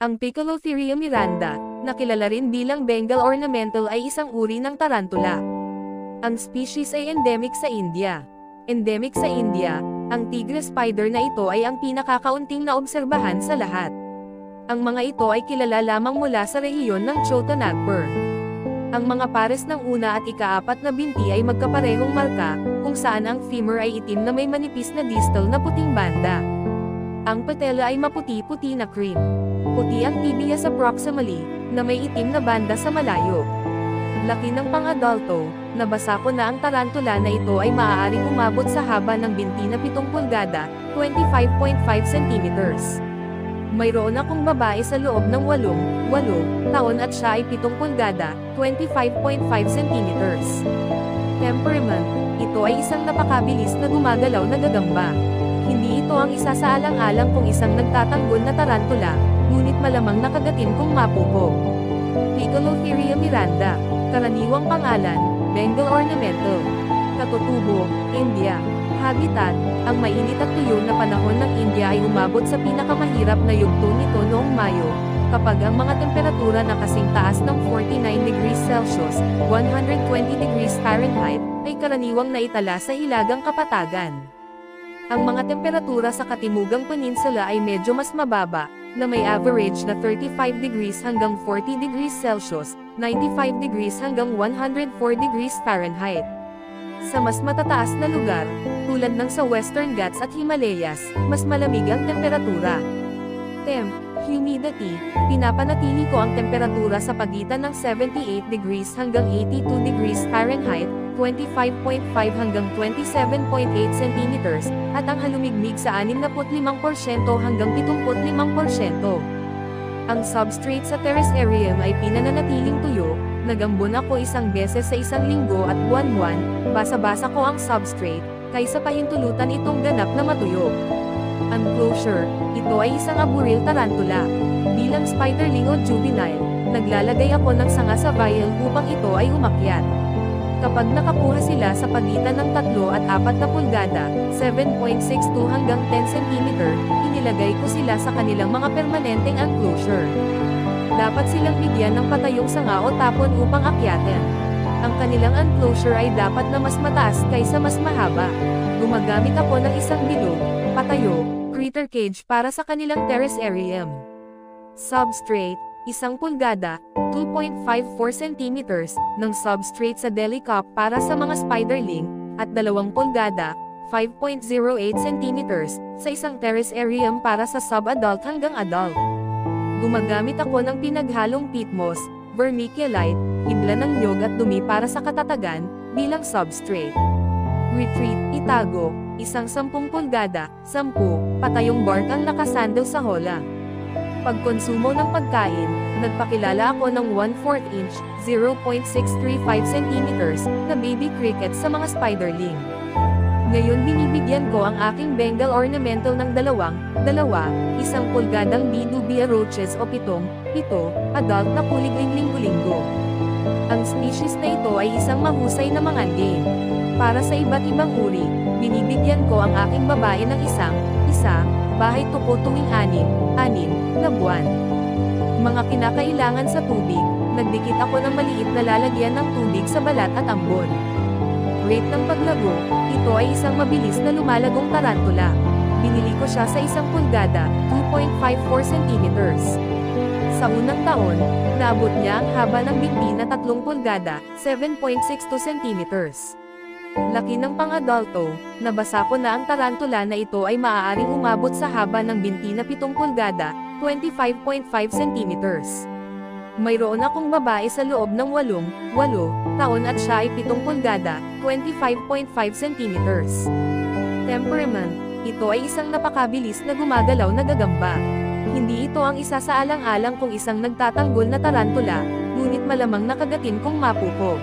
Ang Piccolotheria miranda, na kilala rin bilang Bengal ornamental ay isang uri ng tarantula. Ang species ay endemic sa India. Endemic sa India, ang tigre spider na ito ay ang pinakakaunting naobserbahan sa lahat. Ang mga ito ay kilala lamang mula sa rehiyon ng Chota Nagpur. Ang mga pares ng una at ika-4 na binti ay magkaparehong marka, kung saan ang femur ay itim na may manipis na distal na puting banda. Ang patella ay maputi-puti na cream. Puti ang tibia sa proximally, na may itim na banda sa malayo. Laki ng pang-adulto, nabasa ko na ang tarantula na ito ay maaaring umabot sa haba ng binti na 7 pulgada, 25.5 cm. Mayroon akong babae sa loob ng 8 taon at siya ay 7 pulgada, 25.5 cm. Temperament, ito ay isang napakabilis na gumagalaw na gagamba. Hindi ito ang isa sa alang-alang kung isang nagtatanggol na tarantula, ngunit malamang nakagatin kung mapupo. Piccolotheria miranda, karaniwang pangalan, Bengal ornamental. Katutubo, India. Habitat, ang mainit at tuyo na panahon ng India ay umabot sa pinakamahirap na yugto nito noong Mayo, kapag ang mga temperatura na kasing taas ng 49 degrees Celsius, 120 degrees Fahrenheit, ay karaniwang naitala sa Hilagang Kapatagan. Ang mga temperatura sa Katimugang Peninsula ay medyo mas mababa, na may average na 35 degrees hanggang 40 degrees Celsius, 95 degrees hanggang 104 degrees Fahrenheit. Sa mas matataas na lugar, tulad ng sa Western Ghats at Himalayas, mas malamig ang temperatura. Temp, humidity, pinapanatili ko ang temperatura sa pagitan ng 78 degrees hanggang 82 degrees Fahrenheit, 25.5 hanggang 27.8 cm, at ang halumigmig sa 65% hanggang 75%. Ang substrate sa terrarium ay pinananatiling tuyo, nagambon ako isang beses sa isang linggo at buwan-buwan, basa-basa ko ang substrate, kaysa pahintulutan itong ganap na matuyo. Unclosure, ito ay isang arboreal tarantula. Bilang spiderling o juvenile, naglalagay ako ng sanga sa vial upang ito ay umakyat. Kapag nakakuha sila sa pagitan ng 3 at 4 na pulgada, 7.62 hanggang 10 cm, inilagay ko sila sa kanilang mga permanenteng enclosure. Dapat silang bigyan ng patayong sanga o tapon upang akyatin. Ang kanilang enclosure ay dapat na mas mataas kaysa mas mahaba. Gumagamit ako ng isang bilog, patayo, critter cage para sa kanilang terrarium. Substrate, 1 pulgada, 2.54 cm, ng substrate sa deli cup para sa mga spiderling, at 2 pulgada, 5.08 cm, sa isang terrarium para sa sub-adult hanggang adult. Gumagamit ako ng pinaghalong peat moss, vermiculite, hibla ng niyog at dumi para sa katatagan, bilang substrate. Retreat, itago, 10 pulgada, 10, patayong bark ang nakasandal sa hola. Pagkonsumo ng pagkain, nagpakilala ako ng 1/4 inch, 0.635 cm, na baby cricket sa mga spiderling. Ngayon binibigyan ko ang aking Bengal ornamental ng 1 pulgadang Bidubia roaches o 7 adult na kuligling linggo-linggo. Ang species na ito ay isang mahusay na manganding. Para sa iba't ibang uri, binibigyan ko ang aking babae ng isa, bahay tuko tuwing 6 na buwan. Mga kinakailangan sa tubig, nagdikit ako ng maliit na lalagyan ng tubig sa balat at ambon. Rate ng paglago, ito ay isang mabilis na lumalagong tarantula. Binili ko siya sa 1 pulgada, 2.54 cm. Sa unang taon, naabot niya ang haba ng binti na 3 pulgada, 7.62 cm. Laki ng pang-adulto, nabasa ko na ang tarantula na ito ay maaaring umabot sa haba ng binti na 7 pulgada, 25.5 cm. Mayroon akong babae sa loob ng 8 taon at siya ay 7 pulgada, 25.5 cm. Temperament, ito ay isang napakabilis na gumagalaw na gagamba. Hindi ito ang isa sa alang-alang kung isang nagtatanggol na tarantula, ngunit malamang nakagatin kung mapupo.